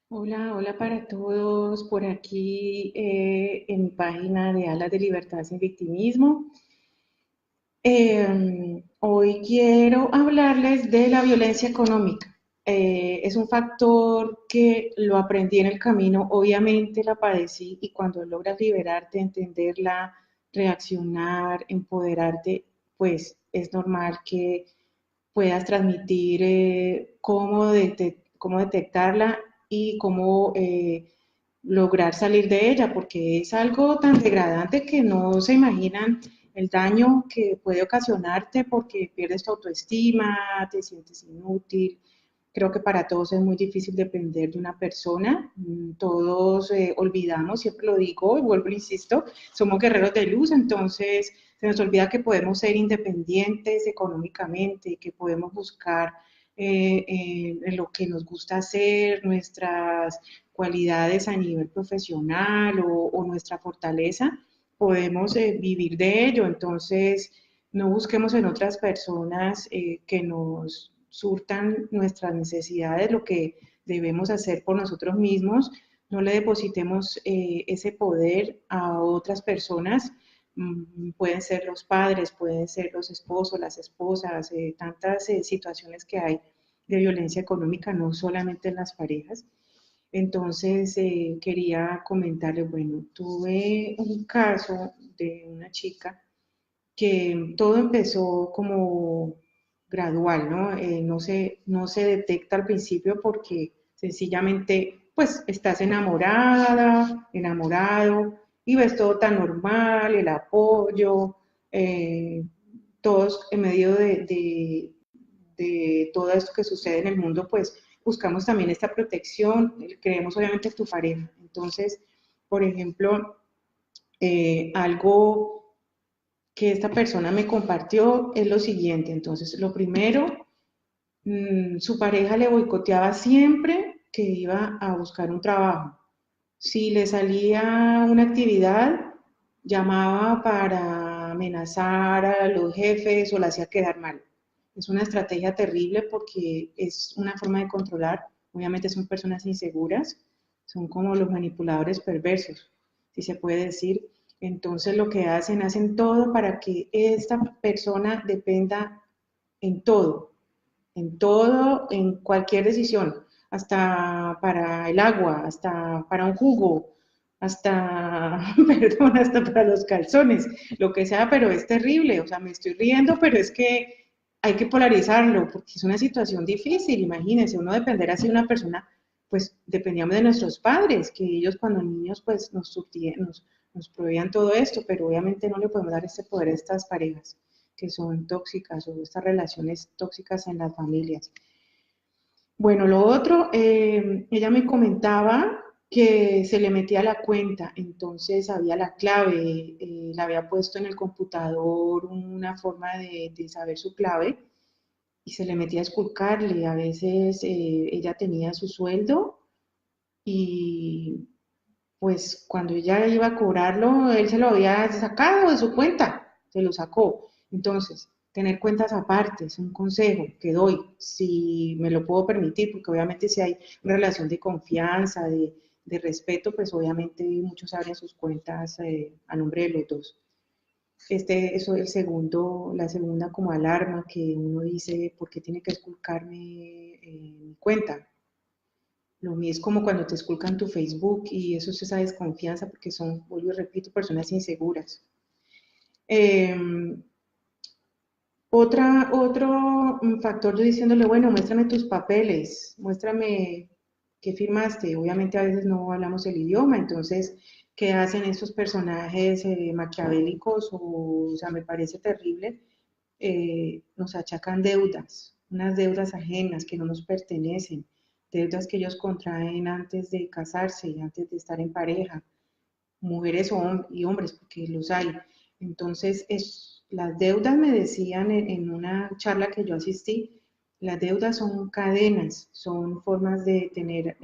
Hola, hola para todos. Por aquí en mi página de Alas de Libertad sin Victimismo. Hoy quiero hablarles de la violencia económica. Es un factor que lo aprendí en el camino, obviamente la padecí y cuando logras liberarte, entenderla, reaccionar, empoderarte, pues es normal que puedas transmitir cómo detectarla y cómo lograr salir de ella, porque es algo tan degradante que no se imaginan el daño que puede ocasionarte porque pierdes tu autoestima, te sientes inútil. Creo que para todos es muy difícil depender de una persona. Todos olvidamos, siempre lo digo y vuelvo e insisto, somos guerreros de luz, entonces se nos olvida que podemos ser independientes económicamente, que podemos buscar en lo que nos gusta hacer, nuestras cualidades a nivel profesional o nuestra fortaleza, podemos vivir de ello. Entonces, no busquemos en otras personas que nos surtan nuestras necesidades, lo que debemos hacer por nosotros mismos. No le depositemos ese poder a otras personas. Pueden ser los padres, pueden ser los esposos, las esposas, tantas situaciones que hay de violencia económica, no solamente en las parejas. Entonces, quería comentarles, bueno, tuve un caso de una chica que todo empezó como gradual, ¿no? No se detecta al principio porque sencillamente, pues, estás enamorada, enamorado, y ves todo tan normal, el apoyo, eh, todos en medio de todo esto que sucede en el mundo, pues buscamos también esta protección, creemos obviamente en tu pareja. Entonces, por ejemplo, algo que esta persona me compartió es lo siguiente. Entonces, lo primero, su pareja le boicoteaba siempre que iba a buscar un trabajo. Si le salía una actividad, llamaba para amenazar a los jefes o la hacía quedar mal. Es una estrategia terrible porque es una forma de controlar. Obviamente son personas inseguras, son como los manipuladores perversos, si se puede decir. Entonces lo que hacen todo para que esta persona dependa en todo, en cualquier decisión, hasta para el agua, hasta para un jugo, hasta, perdón, hasta para los calzones, lo que sea, pero es terrible, o sea, me estoy riendo, pero es que hay que polarizarlo, porque es una situación difícil, imagínense, uno depender así de una persona, pues dependíamos de nuestros padres, que ellos cuando niños pues nos proveían todo esto, pero obviamente no le podemos dar este poder a estas parejas que son tóxicas o estas relaciones tóxicas en las familias. Bueno, lo otro, ella me comentaba que se le metía la cuenta, entonces había la clave, la había puesto en el computador una forma de saber su clave y se le metía a esculcarle. A veces ella tenía su sueldo y pues cuando ella iba a cobrarlo, él se lo había sacado de su cuenta, se lo sacó. Entonces, tener cuentas aparte es un consejo que doy, si me lo puedo permitir, porque obviamente si hay una relación de confianza, de respeto, pues obviamente muchos abren sus cuentas a nombre de los dos. Eso es la segunda como alarma que uno dice, ¿por qué tiene que esculcarme mi cuenta? Lo mismo es como cuando te esculcan tu Facebook y eso es esa desconfianza porque son, vuelvo y repito, personas inseguras. Eh, otro factor yo diciéndole, bueno, muéstrame tus papeles, muéstrame qué firmaste. Obviamente a veces no hablamos el idioma, entonces, ¿qué hacen estos personajes maquiavélicos? O sea, me parece terrible. Nos achacan deudas, unas deudas ajenas que no nos pertenecen, deudas que ellos contraen antes de casarse, antes de estar en pareja, mujeres y hombres, porque los hay. Entonces, las deudas, me decían en una charla que yo asistí, las deudas son cadenas, son formas de tener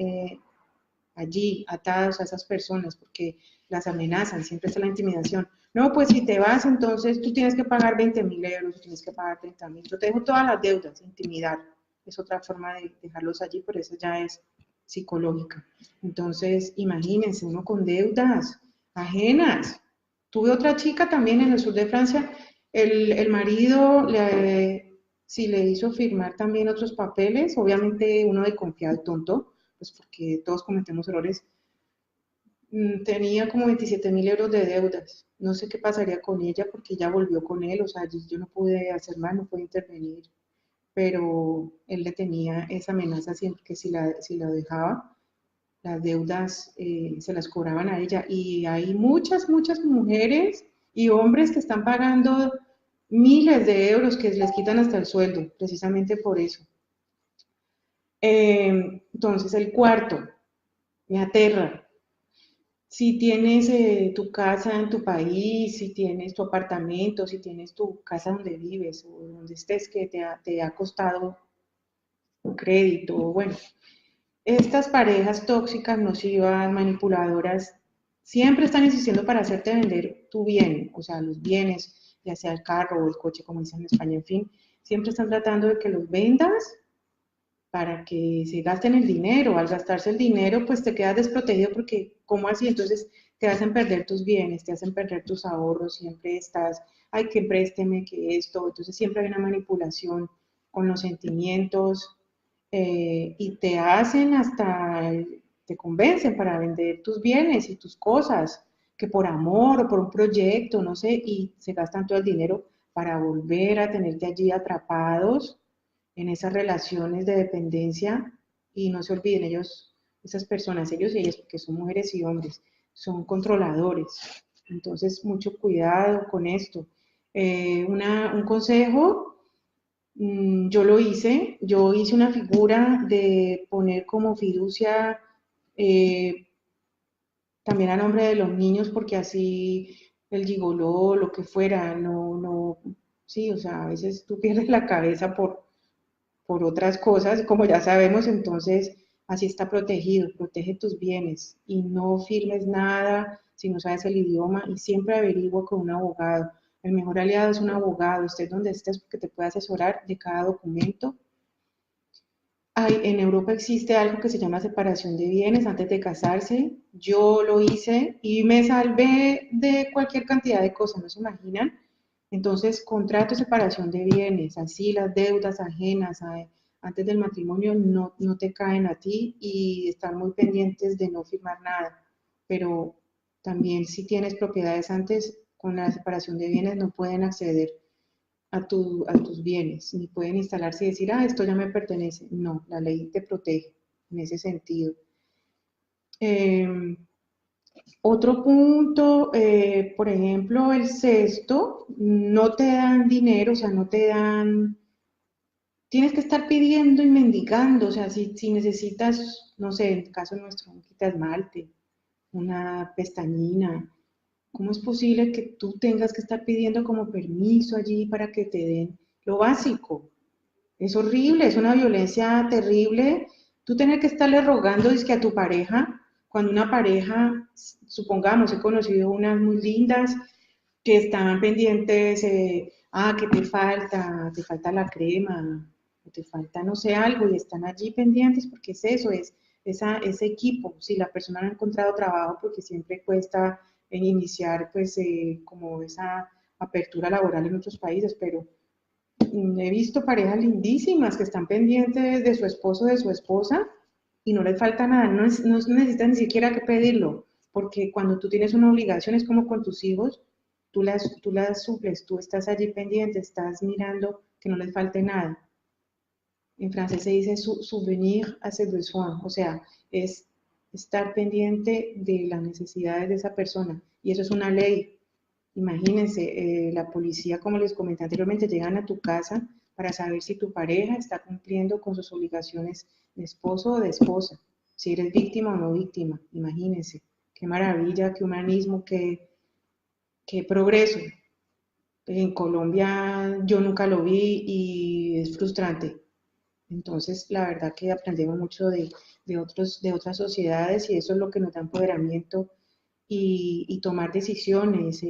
allí atados a esas personas, porque las amenazan, siempre está la intimidación. No, pues si te vas, entonces tú tienes que pagar 20.000 euros, tú tienes que pagar 30.000. Yo te dejo todas las deudas, intimidar. Es otra forma de dejarlos allí, pero eso ya es psicológica. Entonces, imagínense, uno con deudas ajenas. Tuve otra chica también en el sur de Francia, el marido sí le hizo firmar también otros papeles, obviamente uno de confiado tonto, pues porque todos cometemos errores. Tenía como 27.000 euros de deudas. No sé qué pasaría con ella porque ella volvió con él, o sea, yo no pude hacer más, no pude intervenir, pero él le tenía esa amenaza siempre que si la dejaba, las deudas se las cobraban a ella. Y hay muchas, muchas mujeres y hombres que están pagando miles de euros que les quitan hasta el sueldo, precisamente por eso. Entonces, el cuarto, me aterra. Si tienes tu casa en tu país, si tienes tu apartamento, si tienes tu casa donde vives o donde estés que te ha costado un crédito, bueno, estas parejas tóxicas, nocivas, manipuladoras, siempre están insistiendo para hacerte vender tu bien, o sea, los bienes, ya sea el carro o el coche, como dicen en España, en fin, siempre están tratando de que los vendas para que se gasten el dinero. Al gastarse el dinero, pues te quedas desprotegido porque, ¿cómo así? Entonces te hacen perder tus bienes, te hacen perder tus ahorros, siempre estás, ay, que présteme, que esto. Entonces siempre hay una manipulación con los sentimientos y te hacen hasta, te convencen para vender tus bienes y tus cosas, que por amor o por un proyecto, no sé, y se gastan todo el dinero para volver a tenerte allí atrapados en esas relaciones de dependencia. Y no se olviden ellos, esas personas, ellos y ellas, porque son mujeres y hombres, son controladores. Entonces, mucho cuidado con esto. Un consejo, yo hice una figura de poner como fiducia eh, también a nombre de los niños, porque así el gigoló, lo que fuera, no, sí, o sea, a veces tú pierdes la cabeza por otras cosas, como ya sabemos, entonces así está protegido, protege tus bienes y no firmes nada si no sabes el idioma y siempre averigua con un abogado. El mejor aliado es un abogado, estés donde estés porque te puede asesorar de cada documento. En Europa existe algo que se llama separación de bienes antes de casarse. Yo lo hice y me salvé de cualquier cantidad de cosas, ¿no se imaginan? Entonces, contrato de separación de bienes, así las deudas ajenas antes del matrimonio no te caen a ti y estar muy pendientes de no firmar nada. Pero también si tienes propiedades antes, con la separación de bienes no pueden acceder a tus bienes, ni pueden instalarse y decir, ah, esto ya me pertenece. No, la ley te protege en ese sentido. Eh, Otro punto, por ejemplo, el sexto, no te dan dinero, o sea, no te dan, tienes que estar pidiendo y mendigando, o sea, si necesitas, no sé, en el caso nuestro, un quita esmalte, una pestañina, ¿cómo es posible que tú tengas que estar pidiendo como permiso allí para que te den lo básico? Es horrible, es una violencia terrible. Tú tener que estarle rogando que a tu pareja, cuando una pareja, supongamos, he conocido unas muy lindas que estaban pendientes, que te falta la crema, o te falta no sé algo, y están allí pendientes porque es eso, es ese equipo. Si la persona no ha encontrado trabajo, porque siempre cuesta en iniciar pues como esa apertura laboral en otros países, pero he visto parejas lindísimas que están pendientes de su esposo, de su esposa, y no les falta nada, no necesitan ni siquiera que pedirlo, porque cuando tú tienes una obligación es como con tus hijos, tú las suples, tú estás allí pendiente, estás mirando que no les falte nada. En francés se dice subvenir à ses besoins, o sea, es estar pendiente de las necesidades de esa persona, y eso es una ley. Imagínense, la policía, como les comenté anteriormente, llegan a tu casa para saber si tu pareja está cumpliendo con sus obligaciones de esposo o de esposa, si eres víctima o no víctima. Imagínense, qué maravilla, qué humanismo, qué progreso. En Colombia yo nunca lo vi y es frustrante. Entonces, la verdad que aprendemos mucho de otras sociedades y eso es lo que nos da empoderamiento y tomar decisiones,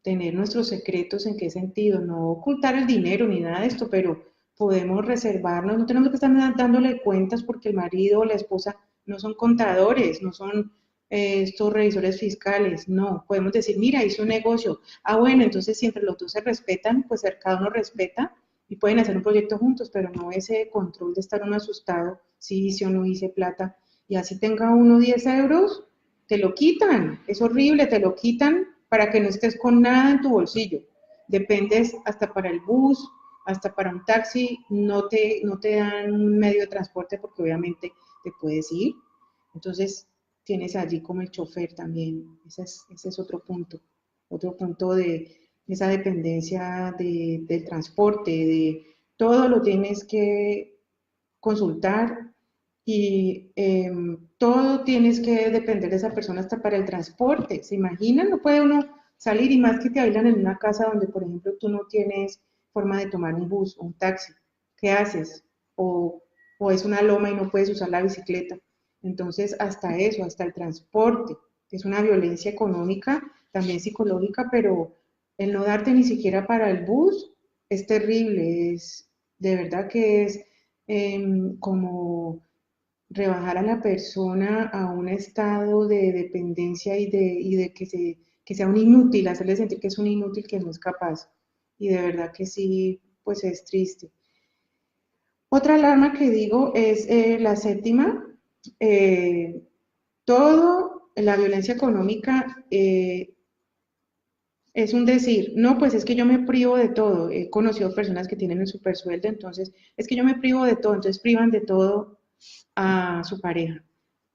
tener nuestros secretos, ¿en qué sentido? No ocultar el dinero ni nada de esto, pero podemos reservarnos, no tenemos que estar dándole cuentas porque el marido o la esposa no son contadores, no son estos revisores fiscales, no, podemos decir, mira, hice un negocio, bueno, entonces si entre los dos se respetan, pues cada uno respeta y pueden hacer un proyecto juntos, pero no ese control de estar uno asustado, si hice o no hice plata, y así tenga uno 10 euros, te lo quitan, es horrible, te lo quitan para que no estés con nada en tu bolsillo, dependes hasta para el bus, hasta para un taxi, no te dan un medio de transporte porque obviamente te puedes ir, entonces tienes allí como el chofer también, ese es otro punto de esa dependencia del transporte, de todo lo tienes que consultar y todo tienes que depender de esa persona hasta para el transporte. ¿Se imaginan? No puede uno salir y más que te aislan en una casa donde, por ejemplo, tú no tienes forma de tomar un bus o un taxi. ¿Qué haces? O es una loma y no puedes usar la bicicleta. Entonces, hasta eso, hasta el transporte, es una violencia económica, también psicológica, pero el no darte ni siquiera para el bus es terrible, es de verdad que es como rebajar a la persona a un estado de dependencia y de que sea un inútil, hacerle sentir que es un inútil, que no es capaz. Y de verdad que sí, pues es triste. Otra alarma que digo es la séptima. eh, Todo, la violencia económica es un decir, no, pues es que yo me privo de todo. He conocido personas que tienen el supersueldo, entonces es que yo me privo de todo, entonces privan de todo a su pareja.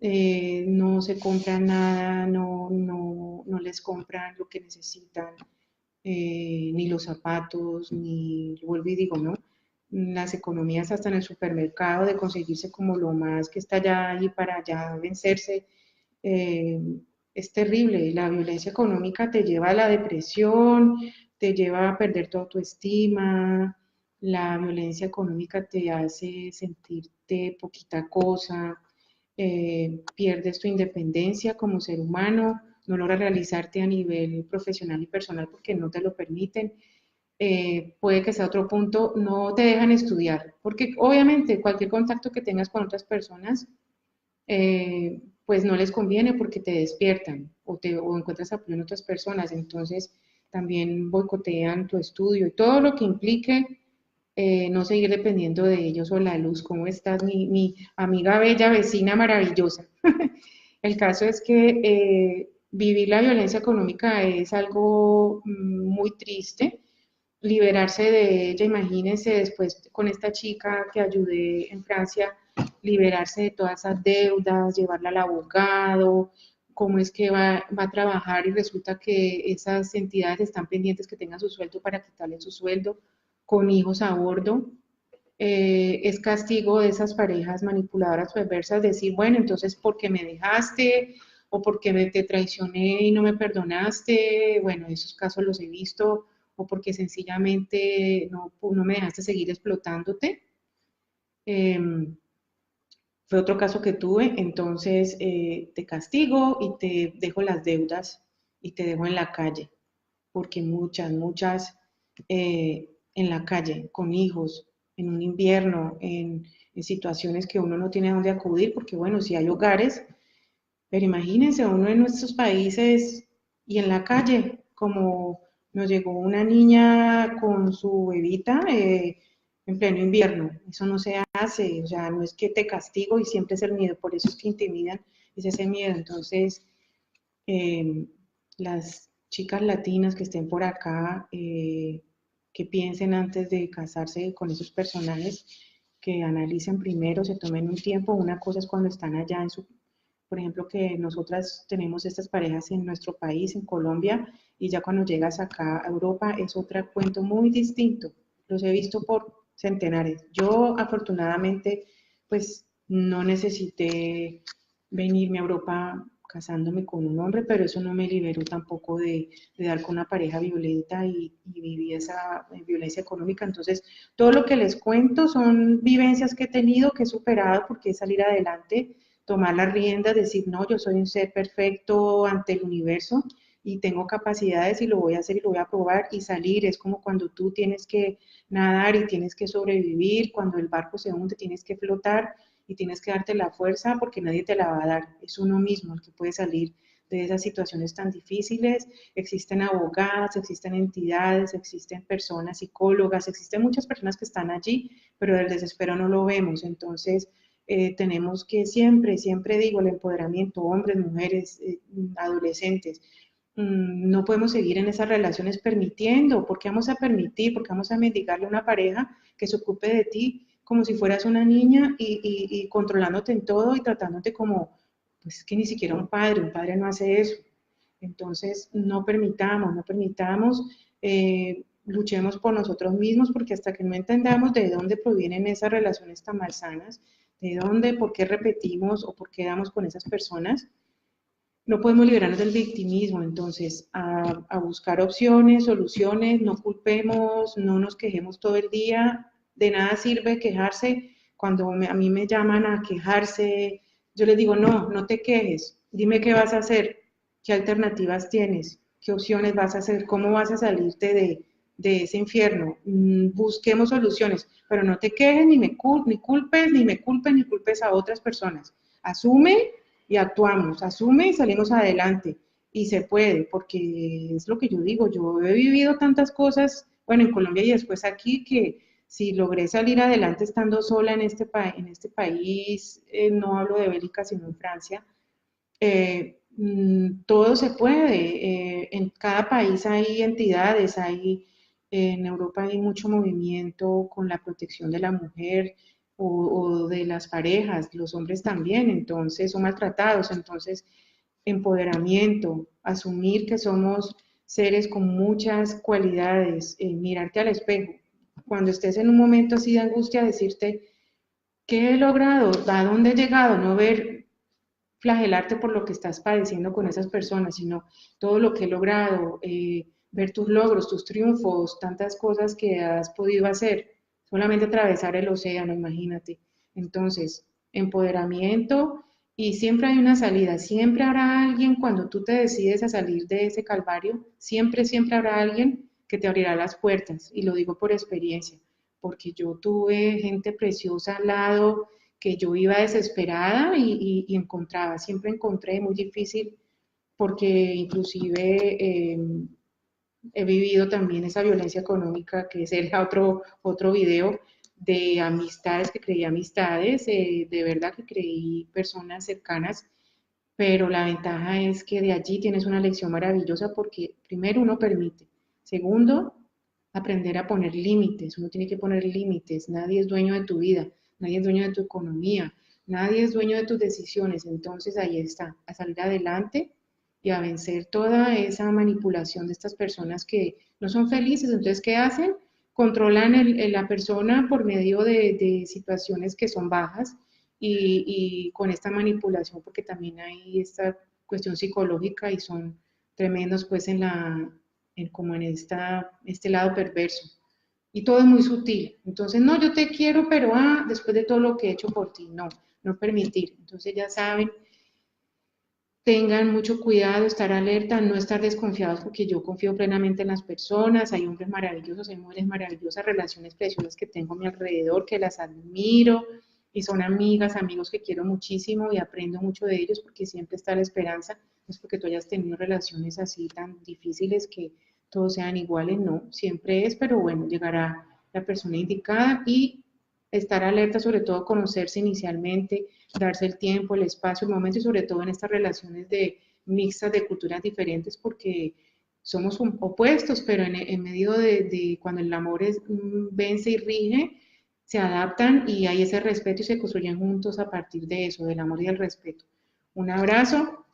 No se compran nada, no les compran lo que necesitan, ni los zapatos, ni, vuelvo y digo, ¿no? Las economías hasta en el supermercado de conseguirse como lo más que está allá y para allá vencerse, eh, es terrible. La violencia económica te lleva a la depresión, te lleva a perder toda tu estima, la violencia económica te hace sentirte poquita cosa, pierdes tu independencia como ser humano, no logras realizarte a nivel profesional y personal porque no te lo permiten. Puede que sea otro punto, no te dejan estudiar, porque obviamente cualquier contacto que tengas con otras personas pues no les conviene porque te despiertan o encuentras apoyo en otras personas, entonces también boicotean tu estudio y todo lo que implique no seguir dependiendo de ellos o la luz. ¿Cómo estás, mi amiga bella, vecina maravillosa? El caso es que vivir la violencia económica es algo muy triste. Liberarse de ella, imagínense después con esta chica que ayudé en Francia, liberarse de todas esas deudas, llevarla al abogado, cómo es que va a trabajar y resulta que esas entidades están pendientes que tengan su sueldo para quitarle su sueldo, con hijos a bordo. Es castigo de esas parejas manipuladoras perversas decir, bueno, entonces, ¿por qué me dejaste? O porque te traicioné y no me perdonaste. Bueno, esos casos los he visto. O porque sencillamente no me dejaste seguir explotándote. Eh, Fue otro caso que tuve, entonces te castigo y te dejo las deudas y te dejo en la calle, porque muchas en la calle, con hijos, en un invierno, en situaciones que uno no tiene a dónde acudir, porque bueno, si hay hogares, pero imagínense uno en nuestros países y en la calle, como nos llegó una niña con su bebita en pleno invierno. Eso no se hace, o sea, no es que te castigo y siempre es el miedo, por eso es que intimidan, es ese miedo. Entonces, eh, las chicas latinas que estén por acá, que piensen antes de casarse con esos personajes, que analicen primero, se tomen un tiempo. Una cosa es cuando están allá en su, por ejemplo, que nosotras tenemos estas parejas en nuestro país, en Colombia, y ya cuando llegas acá a Europa es otro cuento muy distinto. Los he visto por centenares. Yo afortunadamente, pues no necesité venirme a Europa casándome con un hombre, pero eso no me liberó tampoco de dar con una pareja violenta y vivir esa violencia económica. Entonces, todo lo que les cuento son vivencias que he tenido, que he superado, porque es salir adelante, tomar las riendas, decir, no, yo soy un ser perfecto ante el universo y tengo capacidades y lo voy a hacer y lo voy a probar y salir. Es como cuando tú tienes que nadar y tienes que sobrevivir, cuando el barco se hunde tienes que flotar y tienes que darte la fuerza porque nadie te la va a dar. Es uno mismo el que puede salir de esas situaciones tan difíciles. Existen abogadas, existen entidades, existen personas, psicólogas, existen muchas personas que están allí, pero del desespero no lo vemos. Entonces, tenemos que siempre, siempre digo, el empoderamiento, hombres, mujeres, adolescentes, no podemos seguir en esas relaciones permitiendo, porque vamos a permitir, porque vamos a mendigarle a una pareja que se ocupe de ti como si fueras una niña y controlándote en todo y tratándote como, pues que ni siquiera un padre no hace eso. Entonces, no permitamos, no permitamos, luchemos por nosotros mismos, porque hasta que no entendamos de dónde provienen esas relaciones tan malsanas, de dónde, por qué repetimos o por qué damos con esas personas, no podemos liberarnos del victimismo. Entonces, a buscar opciones, soluciones, no culpemos, no nos quejemos todo el día, de nada sirve quejarse. Cuando a mí me llaman a quejarse, yo les digo, no, no te quejes, dime qué vas a hacer, qué alternativas tienes, qué opciones vas a hacer, cómo vas a salirte de ese infierno. Busquemos soluciones, pero no te quejes, ni culpes, ni culpes a otras personas. Asume y actuamos, asume y salimos adelante. Y se puede, porque es lo que yo digo, yo he vivido tantas cosas, bueno, en Colombia y después aquí, que si logré salir adelante estando sola en este país, no hablo de Bélgica, sino en Francia, todo se puede. En cada país hay entidades, en Europa hay mucho movimiento con la protección de la mujer o de las parejas, los hombres también, entonces son maltratados, entonces empoderamiento, asumir que somos seres con muchas cualidades, mirarte al espejo. Cuando estés en un momento así de angustia, decirte, ¿qué he logrado? ¿A dónde he llegado? No ver, flagelarte por lo que estás padeciendo con esas personas, sino todo lo que he logrado, ver tus logros, tus triunfos, tantas cosas que has podido hacer, solamente atravesar el océano, imagínate. Entonces, empoderamiento y siempre hay una salida, siempre habrá alguien cuando tú te decides a salir de ese calvario, siempre, siempre habrá alguien que te abrirá las puertas, y lo digo por experiencia, porque yo tuve gente preciosa al lado, que yo iba desesperada y encontraba, siempre encontré muy difícil porque inclusive he vivido también esa violencia económica, que sería otro video de amistades, que creí amistades, de verdad que creí personas cercanas, pero la ventaja es que de allí tienes una lección maravillosa porque primero uno permite, segundo, aprender a poner límites, uno tiene que poner límites, nadie es dueño de tu vida, nadie es dueño de tu economía, nadie es dueño de tus decisiones, entonces ahí está, a salir adelante y a vencer toda esa manipulación de estas personas que no son felices. Entonces, ¿qué hacen? Controlan la persona por medio de situaciones que son bajas y con esta manipulación, porque también hay esta cuestión psicológica y son tremendos pues como en este lado perverso. Y todo es muy sutil. Entonces, no, yo te quiero, pero después de todo lo que he hecho por ti, no, no permitir. Entonces ya saben, tengan mucho cuidado, estar alerta, no estar desconfiados, porque yo confío plenamente en las personas, hay hombres maravillosos, hay mujeres maravillosas, relaciones preciosas que tengo a mi alrededor, que las admiro y son amigas, amigos que quiero muchísimo y aprendo mucho de ellos, porque siempre está la esperanza, no es porque tú hayas tenido relaciones así tan difíciles que todos sean iguales, no, siempre es, pero bueno, llegará la persona indicada y estar alerta, sobre todo conocerse inicialmente, darse el tiempo, el espacio, el momento y sobre todo en estas relaciones mixtas de culturas diferentes porque somos opuestos, pero en medio de cuando el amor vence y rige, se adaptan y hay ese respeto y se construyen juntos a partir de eso, del amor y del respeto. Un abrazo,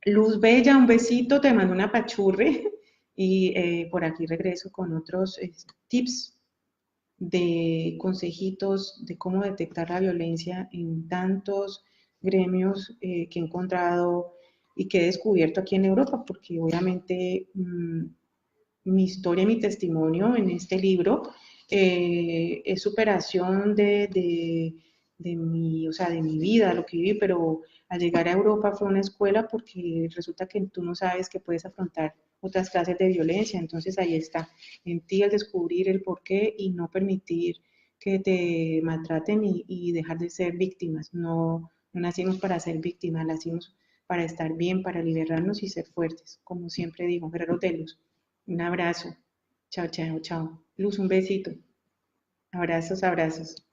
Luz Bella, un besito, te mando una pachurre y por aquí regreso con otros tips de consejitos de cómo detectar la violencia en tantos gremios que he encontrado y que he descubierto aquí en Europa, porque obviamente mi historia, mi testimonio en este libro es superación o sea, de mi vida, lo que viví, pero al llegar a Europa fue una escuela porque resulta que tú no sabes que puedes afrontar otras clases de violencia, entonces ahí está, en ti el descubrir el porqué y no permitir que te maltraten y dejar de ser víctimas. No, no nacimos para ser víctimas, nacimos para estar bien, para liberarnos y ser fuertes, como siempre digo, guerreros de luz. Un abrazo. Chao, chao, chao. Luz, un besito. Abrazos, abrazos.